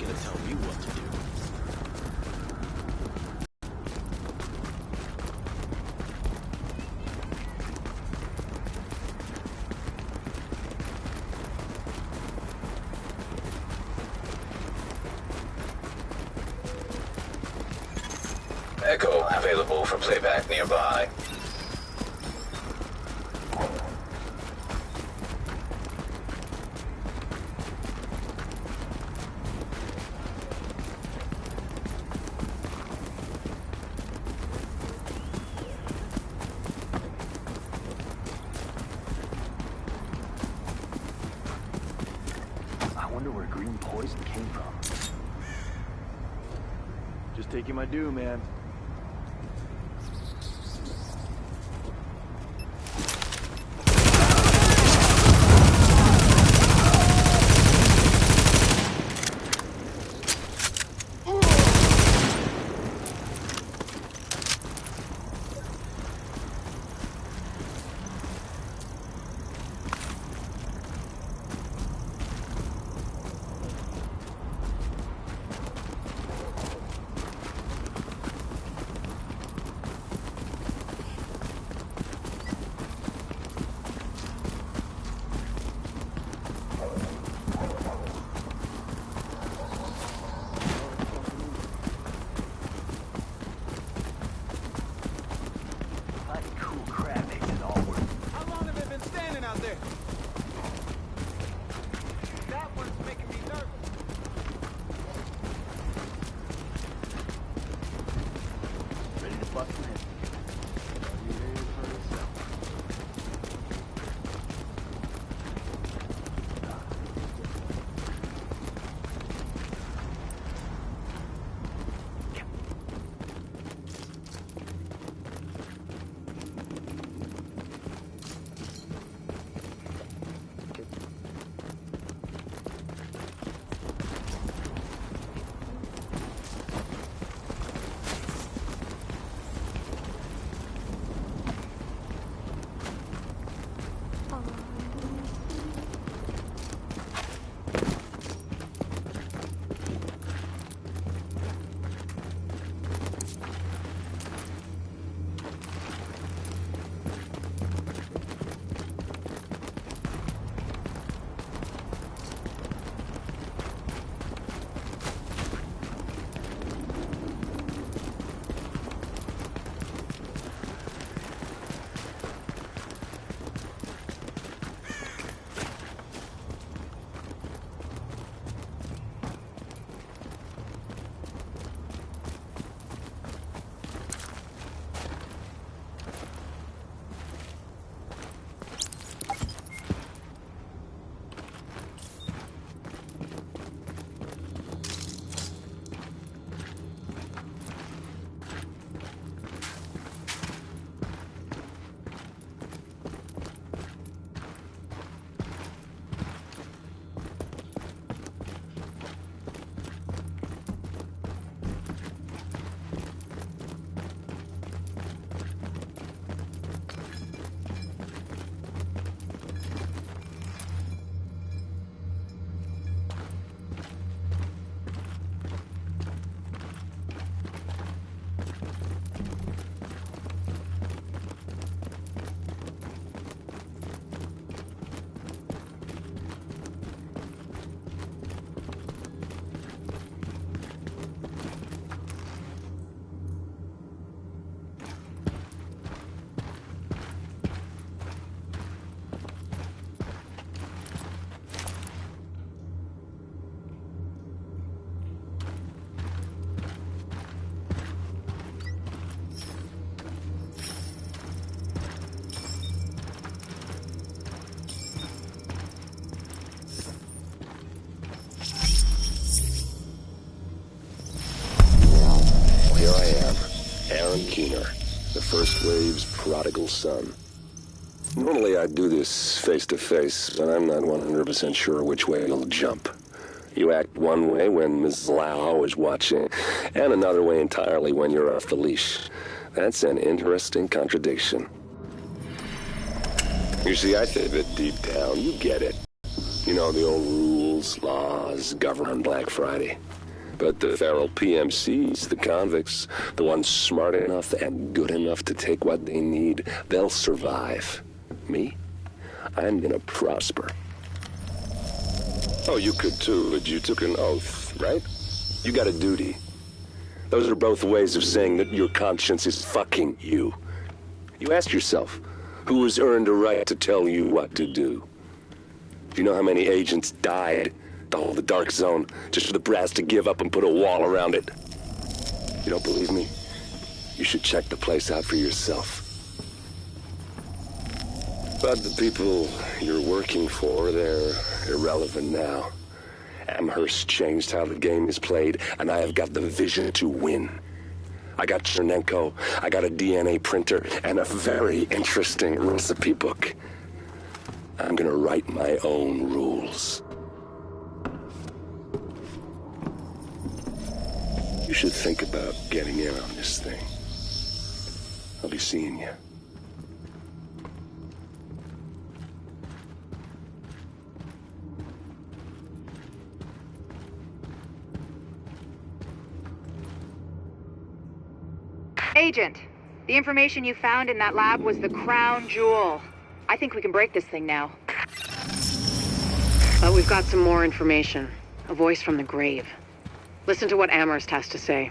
gonna tell me what to do. Echo available for playback nearby. I wonder where green poison came from. Just taking my due, man. The first wave's prodigal son. Normally I'd do this face-to-face, but I'm not 100% sure which way you'll jump. You act one way when Ms. Lau is watching, and another way entirely when you're off the leash. That's an interesting contradiction. You see, I think that deep down, you get it. You know, the old rules, laws, govern on Black Friday. But the feral PMCs, the convicts, the ones smart enough and good enough to take what they need, they'll survive. Me? I'm gonna prosper. Oh, you could too, but you took an oath, right? You got a duty. Those are both ways of saying that your conscience is fucking you. You ask yourself, who has earned a right to tell you what to do? Do you know how many agents died to hold the Dark Zone just for the brass to give up and put a wall around it? You don't believe me? You should check the place out for yourself. But the people you're working for, they're irrelevant now. Amherst changed how the game is played, and I have got the vision to win. I got Chernenko, I got a DNA printer, and a very interesting recipe book. I'm gonna write my own rules. You should think about getting in on this thing. I'll be seeing you. Agent, the information you found in that lab was the crown jewel. I think we can break this thing now. But we've got some more information. A voice from the grave. Listen to what Amherst has to say.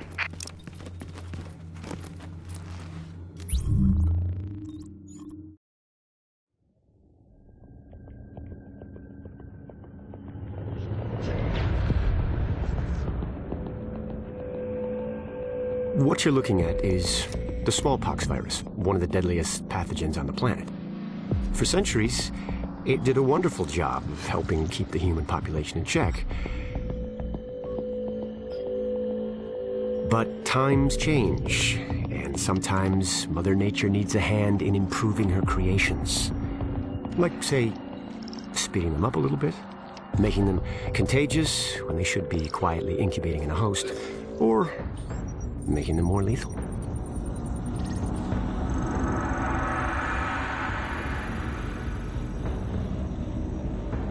What you're looking at is the smallpox virus, one of the deadliest pathogens on the planet. For centuries, it did a wonderful job of helping keep the human population in check. But times change, and sometimes Mother Nature needs a hand in improving her creations. Like, say, speeding them up a little bit, making them contagious when they should be quietly incubating in a host, or making them more lethal.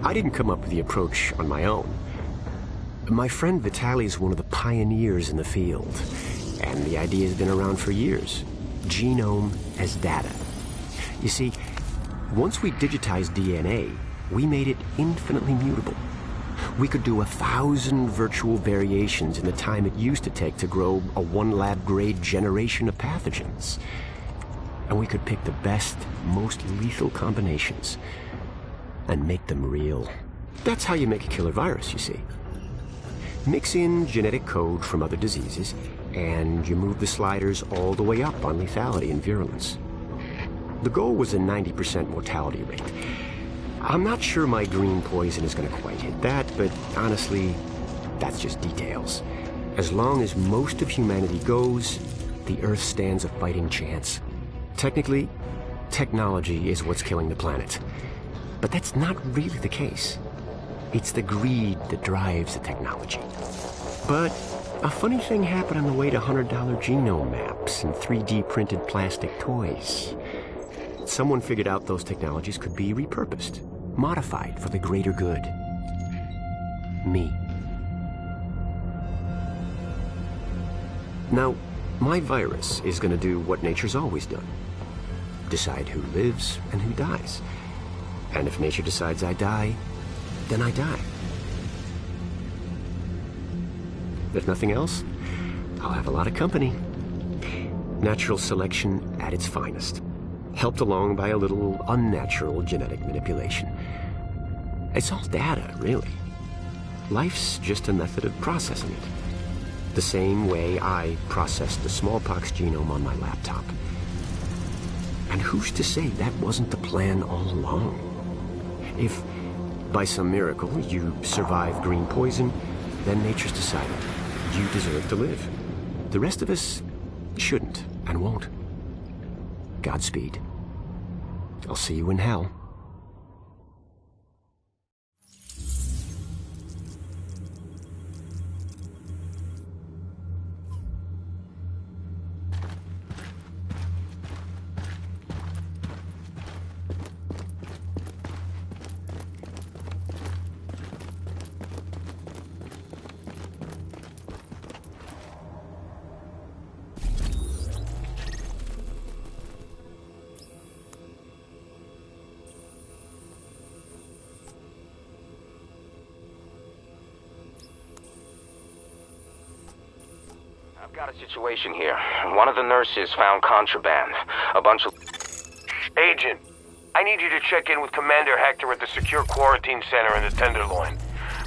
I didn't come up with the approach on my own. My friend Vitaly is one of the pioneers in the field, and the idea has been around for years. Genome as data. You see, once we digitized DNA, we made it infinitely mutable. We could do 1,000 virtual variations in the time it used to take to grow a 1 lab-grade generation of pathogens. And we could pick the best, most lethal combinations and make them real. That's how you make a killer virus, you see. Mix in genetic code from other diseases, and you move the sliders all the way up on lethality and virulence. The goal was a 90% mortality rate. I'm not sure my green poison is going to quite hit that, but honestly, that's just details. As long as most of humanity goes, the Earth stands a fighting chance. Technically, technology is what's killing the planet. But that's not really the case. It's the greed that drives the technology. But a funny thing happened on the way to $100 genome maps and 3D printed plastic toys. Someone figured out those technologies could be repurposed, modified for the greater good. Me. Now, my virus is going to do what nature's always done. Decide who lives and who dies. And if nature decides I die, then I die. If nothing else, I'll have a lot of company. Natural selection at its finest. Helped along by a little unnatural genetic manipulation. It's all data, really. Life's just a method of processing it. The same way I processed the smallpox genome on my laptop. And who's to say that wasn't the plan all along? If, by some miracle, you survive green poison, then nature's decided you deserve to live. The rest of us shouldn't and won't. Godspeed. I'll see you in hell. Got a situation here. One of the nurses found contraband. A bunch of... Agent, I need you to check in with Commander Hector at the Secure Quarantine Center in the Tenderloin.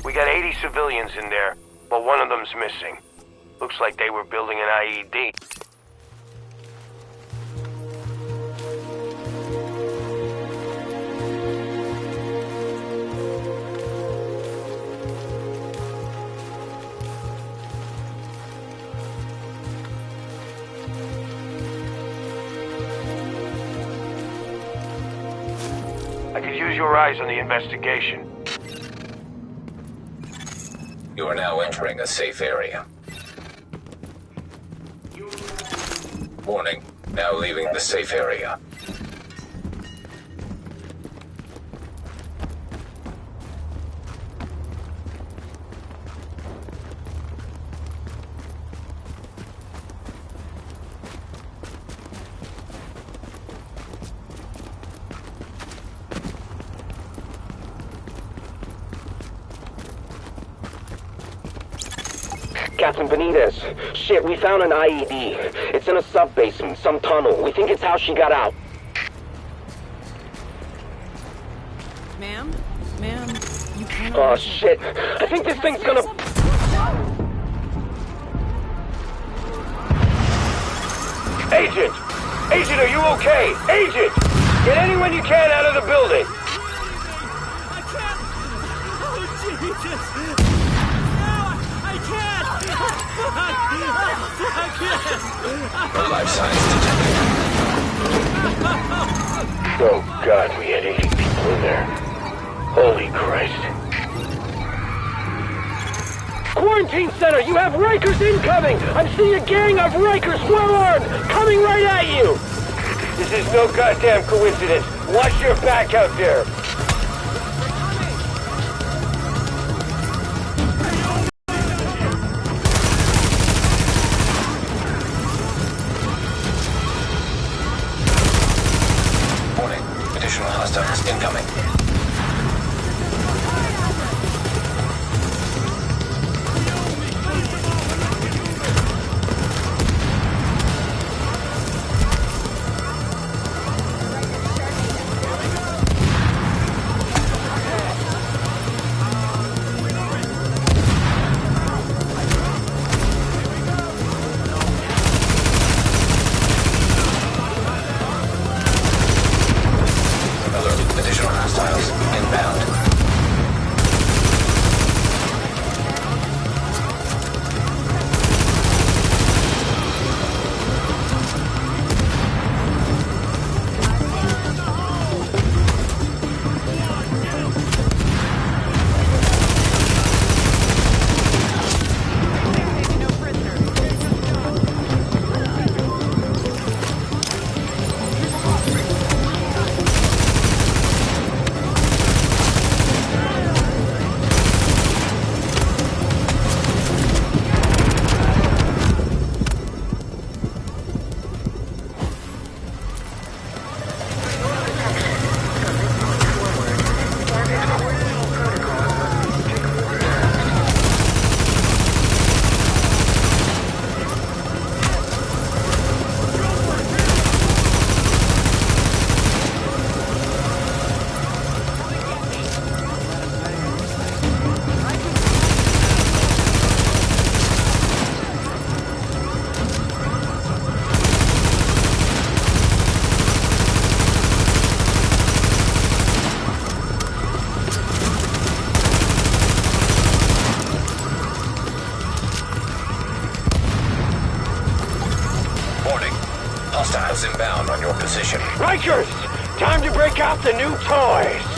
We got 80 civilians in there, but one of them's missing. Looks like they were building an IED. I could use your eyes on the investigation. You are now entering a safe area. Warning, now leaving the safe area. Captain Benitez. Shit, we found an IED. It's in a sub-basement, some tunnel. We think it's how she got out. Ma'am? Ma'am, you can't... Oh, shit. I think this thing's gonna... Agent! Agent, are you okay? Agent! Get anyone you can out of the building! I can't! Oh, Jesus! No life signs detected. Oh God, we had 80 people in there. Holy Christ. Quarantine Center, you have Rikers incoming! I'm seeing a gang of Rikers well-armed, coming right at you! This is no goddamn coincidence. Watch your back out there. Additional hostiles incoming. Additional hostiles inbound. Hostiles inbound on your position. Rikers! Time to break out the new toys!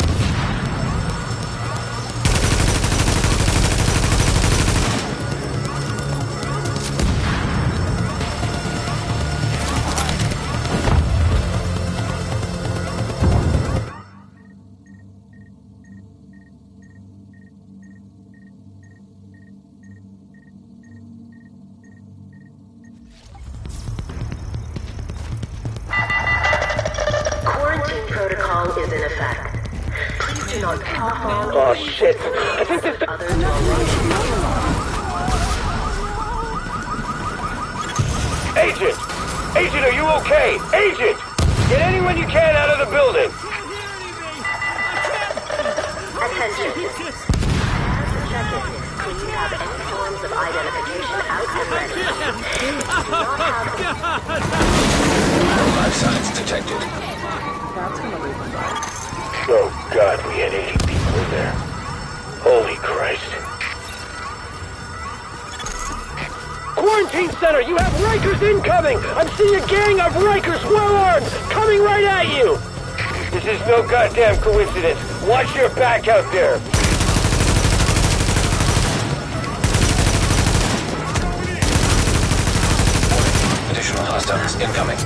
Protocol is in effect. Please do not cough on Oh shit! I think this... others while watching. Agent! Agent, are you okay? Agent! Get anyone you can out of the building! Attention. Check-in. Please have any forms of identification out and ready. Do not have... Life signs detected. Oh God, we had 80 people in there. Holy Christ. Quarantine center, you have Rikers incoming! I'm seeing a gang of Rikers well armed, coming right at you! This is no goddamn coincidence. Watch your back out there. Additional hostiles incoming.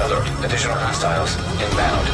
Alert. Additional hostiles inbound.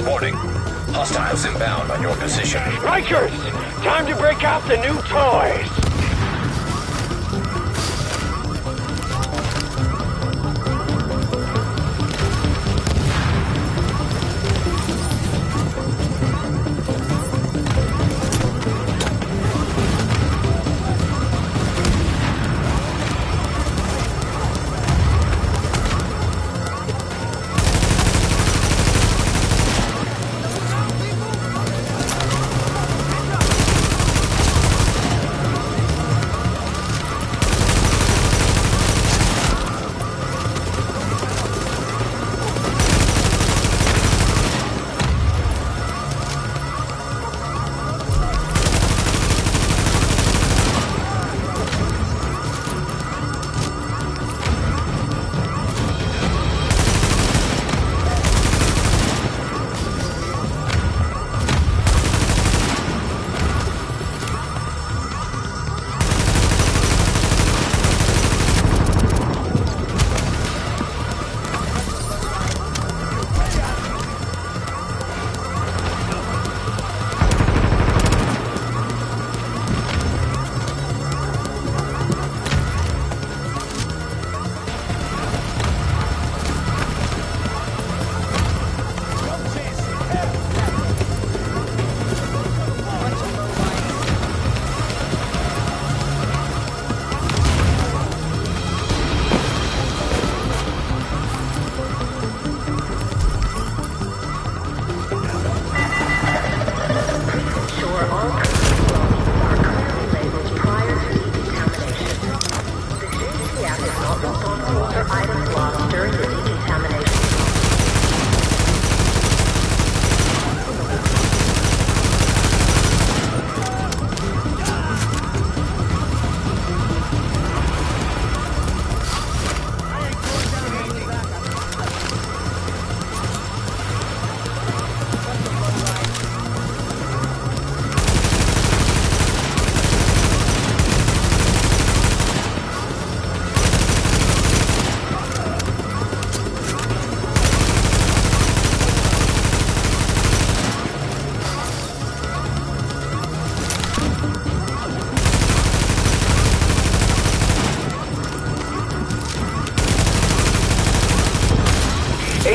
Warning. Hostiles inbound on your position. Rikers! Time to break out the new toys!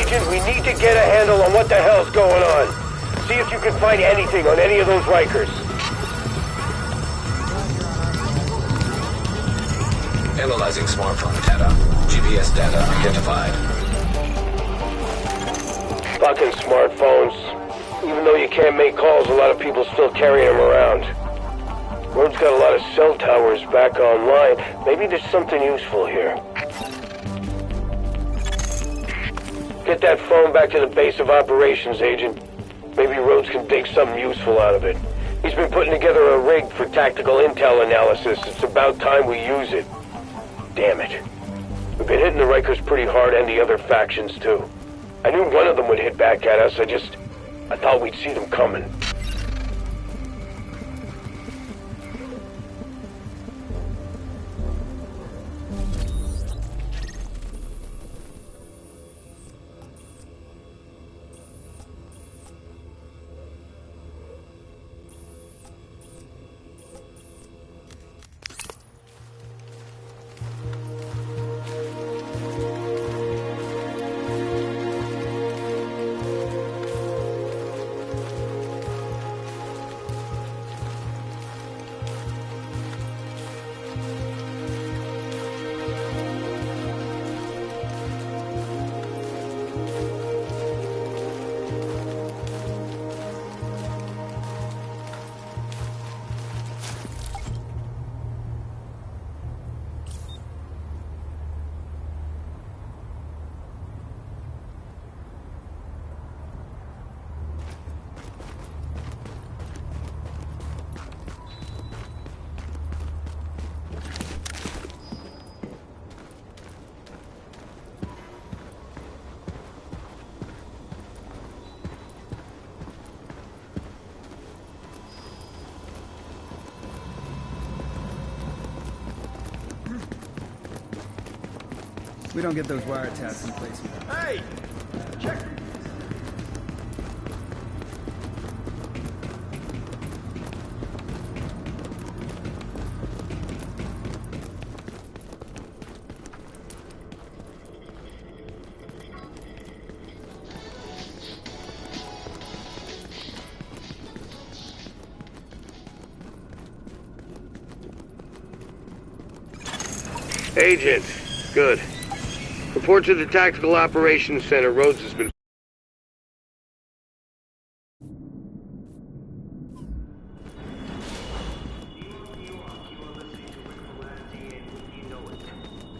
Agent, we need to get a handle on what the hell's going on. See if you can find anything on any of those Rikers. Analyzing smartphone data. GPS data identified. Fucking smartphones. Even though you can't make calls, a lot of people still carry them around. Road's got a lot of cell towers back online. Maybe there's something useful here. Get that phone back to the base of operations, Agent. Maybe Rhodes can dig something useful out of it. He's been putting together a rig for tactical intel analysis. It's about time we use it. Damn it. We've been hitting the Rikers pretty hard and the other factions too. I knew one of them would hit back at us. I thought we'd see them coming. We don't get those wiretaps in place. Hey! Check! Agent, good. Report to the Tactical Operations Center. Rhodes has been...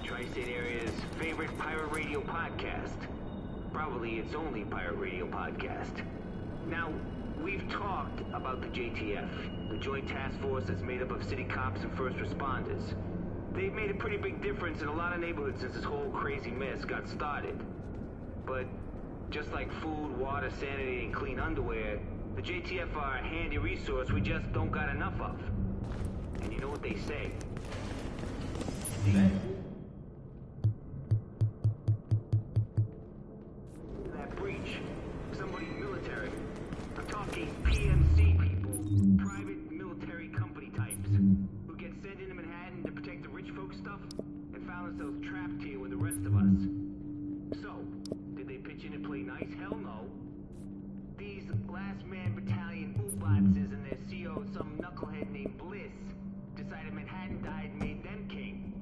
Tri-State Area's favorite pirate radio podcast. Probably its only pirate radio podcast. Now, we've talked about the JTF, the Joint Task Force that's made up of city cops and first responders. They've made a pretty big difference in a lot of neighborhoods since this whole crazy mess got started. But just like food, water, sanity, and clean underwear, the JTF are a handy resource we just don't got enough of. And you know what they say? That breach. Somebody military. I'm talking PMC people. Private military company types. Who get sent into Manhattan to protect the rich folk stuff and found themselves trapped here with the rest of us. So, did they pitch in and play nice? Hell no. These last man battalion bootboxes and their CO, some knucklehead named Bliss, decided Manhattan died and made them king.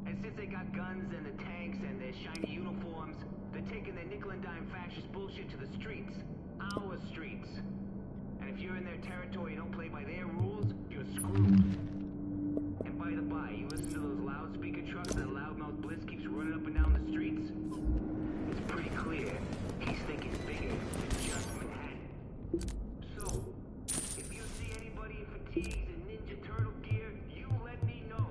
And since they got guns and the tanks and their shiny uniforms, they're taking their nickel and dime fascist bullshit to the streets. Our streets. And if you're in their territory and don't play by their rules, you're screwed. And by the by, you listen to those loudspeaker trucks that loudmouth Bliss keeps running up and down the streets? It's pretty clear he's thinking bigger than just Manhattan. So, if you see anybody in fatigues and Ninja Turtle gear, you let me know.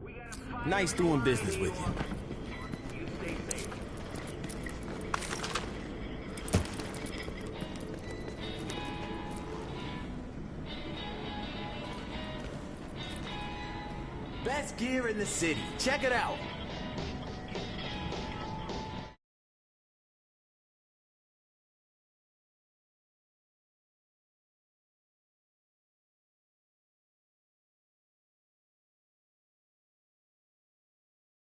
We gotta fight. Nice doing business with you. You stay safe. Best gear in the city. Check it out.